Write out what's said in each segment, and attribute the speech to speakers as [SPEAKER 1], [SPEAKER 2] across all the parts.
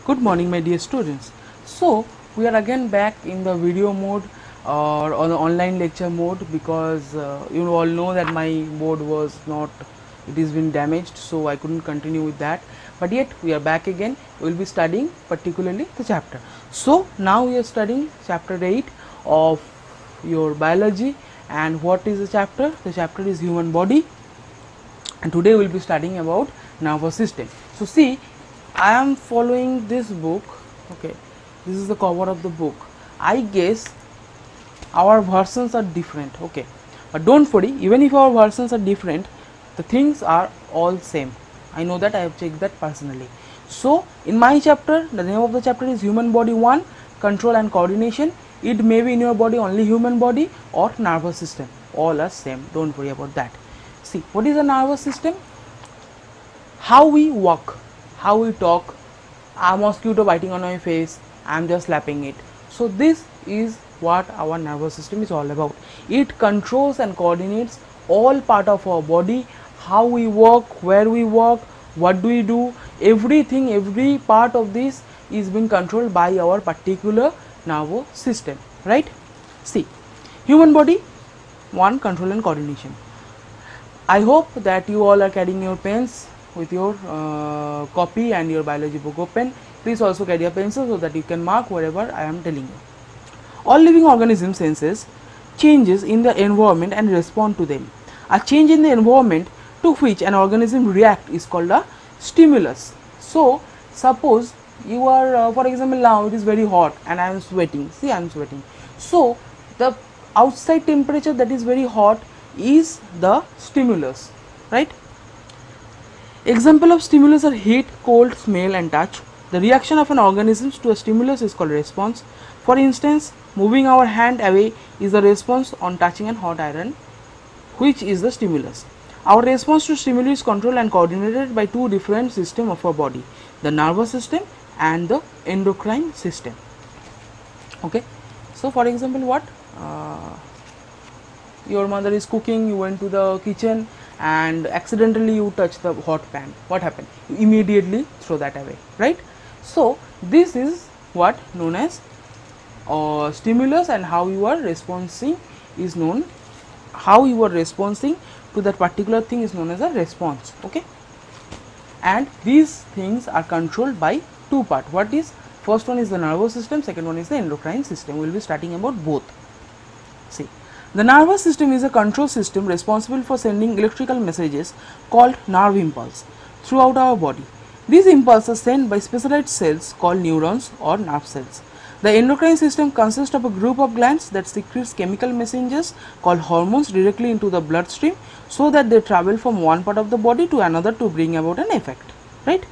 [SPEAKER 1] Good morning my dear students. So we are again back in the video mode or on the online lecture mode because you all know that my board was not, it has been damaged, so I couldn't continue with that, but yet we are back again. We will be studying particularly the chapter. So now we are studying chapter 8 of your biology. And what is the chapter? The chapter is human body, and today we will be studying about nervous system. So see, I am following this book. Okay, this is the cover of the book. I guess our versions are different. Okay, but don't worry, even if our versions are different, the things are all same. I know that, I have checked that personally. So in my chapter, the name of the chapter is human body 1, control and coordination. It may be in your body only human body or nervous system, all are same, don't worry about that. See, what is a nervous system? How we walk, how we talk. A mosquito biting on my face, I am just slapping it. So this is what our nervous system is all about. It controls and coordinates all part of our body, how we walk, where we walk, what do we do, everything, every part of this is being controlled by our particular nervous system, right? See, human body 1, control and coordination. I hope that you all are carrying your pens with your copy and your biology book open. Please also carry a pencil so that you can mark wherever I am telling you. All living organisms senses changes in the environment and respond to them. A change in the environment to which an organism react is called a stimulus. So suppose you are for example, now it is very hot and I am sweating. See, I am sweating. So the outside temperature that is very hot is the stimulus, right? Example of stimulus are heat, cold, smell and touch. The reaction of an organism to a stimulus is called response. For instance, moving our hand away is the response on touching an hot iron, which is the stimulus. Our response to stimuli is controlled and coordinated by two different systems of our body, the nervous system and the endocrine system. Okay, so for example, what your mother is cooking, you went to the kitchen and accidentally you touch the hot pan. What happened? You immediately throw that away, right? So this is what known as stimulus, and how you are responding is known, how you are responding to that particular thing is known as a response. Okay, and these things are controlled by two parts. What is? First one is the nervous system, second one is the endocrine system. We will be starting about both. See, the nervous system is a control system responsible for sending electrical messages called nerve impulse throughout our body. These impulses are sent by specialized cells called neurons or nerve cells. The endocrine system consists of a group of glands that secretes chemical messengers called hormones directly into the bloodstream, so that they travel from one part of the body to another to bring about an effect, right?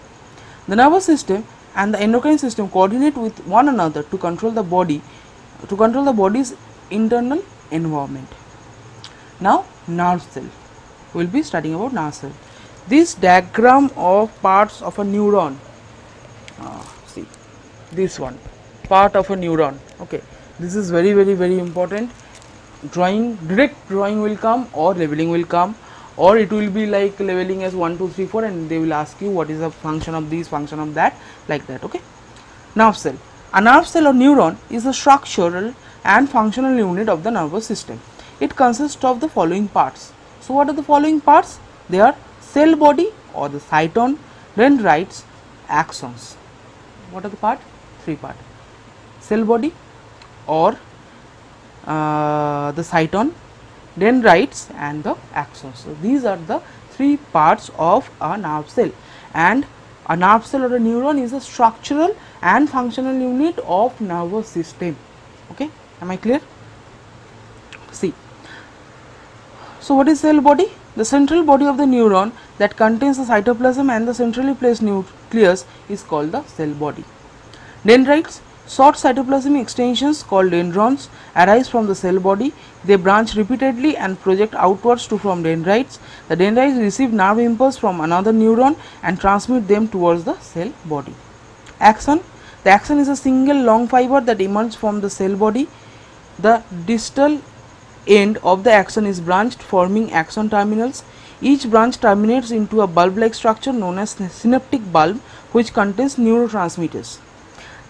[SPEAKER 1] The nervous system and the endocrine system coordinate with one another to control the body, to control the body's internal environment. Now nerve cell, we will be studying about nerve cell. This diagram of parts of a neuron, see this one, part of a neuron. Okay, this is very important. Drawing, direct drawing will come or leveling will come, or it will be like leveling as 1 2 3 4 and they will ask you what is the function of this, function of that, like that. Okay, nerve cell. A nerve cell or neuron is a structural and functional unit of the nervous system. It consists of the following parts. So what are the following parts? They are cell body or the cyton, dendrites, axons. What are the part? 3 parts. Cell body or the cyton, dendrites and the axons. So these are the 3 parts of a nerve cell, and a nerve cell or a neuron is a structural and functional unit of nervous system. Okay, am I clear? See, so what is cell body? The central body of the neuron that contains the cytoplasm and the centrally placed nucleus is called the cell body. Dendrites, short cytoplasmic extensions called dendrons, arise from the cell body. They branch repeatedly and project outwards to form dendrites. The dendrites receive nerve impulse from another neuron and transmit them towards the cell body. Axon, the axon is a single long fiber that emerges from the cell body. The distal end of the axon is branched, forming axon terminals. Each branch terminates into a bulb-like structure known as synaptic bulb, which contains neurotransmitters.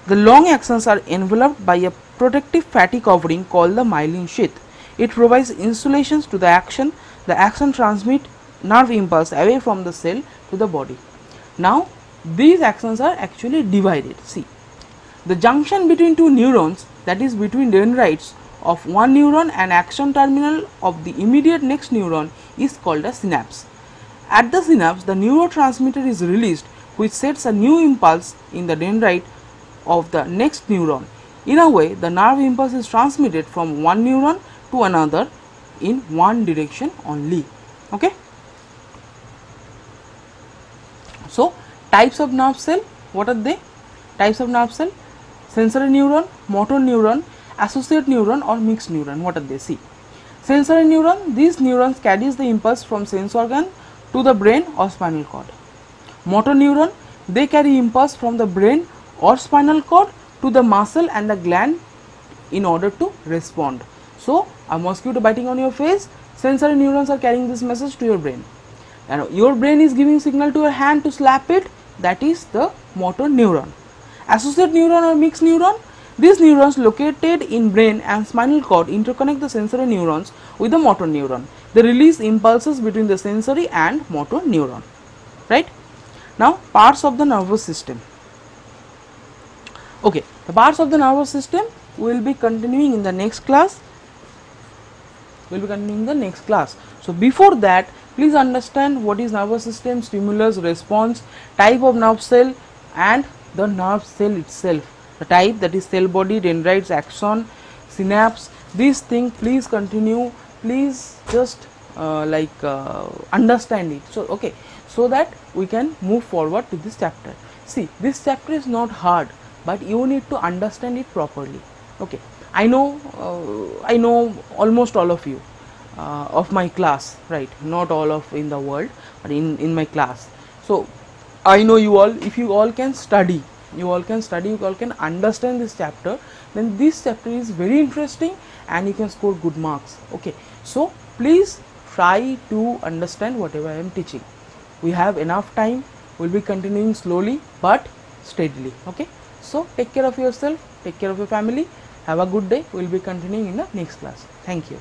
[SPEAKER 1] The long axons are enveloped by a protective fatty covering called the myelin sheath. It provides insulation to the axon. The axon transmit nerve impulse away from the cell to the body. Now these axons are actually divided. See, the junction between two neurons, that is between dendrites of one neuron and axon terminal of the immediate next neuron, is called a synapse. At the synapse, the neurotransmitter is released, which sets a new impulse in the dendrite of the next neuron. In a way, the nerve impulse is transmitted from one neuron to another in one direction only. Okay. So types of nerve cell, what are they? Types of nerve cell: sensory neuron, motor neuron, associate neuron or mixed neuron. What are they? See, sensory neuron, these neurons carries the impulse from sense organ to the brain or spinal cord. Motor neuron, they carry impulse from the brain or spinal cord to the muscle and the gland in order to respond. So a mosquito biting on your face, sensory neurons are carrying this message to your brain, and your brain is giving signal to your hand to slap it, that is the motor neuron. Associate neuron or mixed neuron, these neurons located in brain and spinal cord interconnect the sensory neurons with the motor neuron. They release impulses between the sensory and motor neuron, right? Now parts of the nervous system. Okay, the parts of the nervous system will be continuing in the next class. So before that, please understand what is nervous system, stimulus, response, type of nerve cell and the nerve cell itself. The type, that is cell body, dendrites, axon, synapse, these things please continue, please just understand it. So okay, so that we can move forward to this chapter. See, this chapter is not hard, but you need to understand it properly. Okay, I know almost all of you of my class, right? Not all of in the world, but in my class. So I know you all, if you all can study, you all can understand this chapter, then this chapter is very interesting and you can score good marks. Okay, so please try to understand whatever I am teaching. We have enough time, we will be continuing slowly but steadily. Okay, so take care of yourself, take care of your family, have a good day. We will be continuing in the next class. Thank you.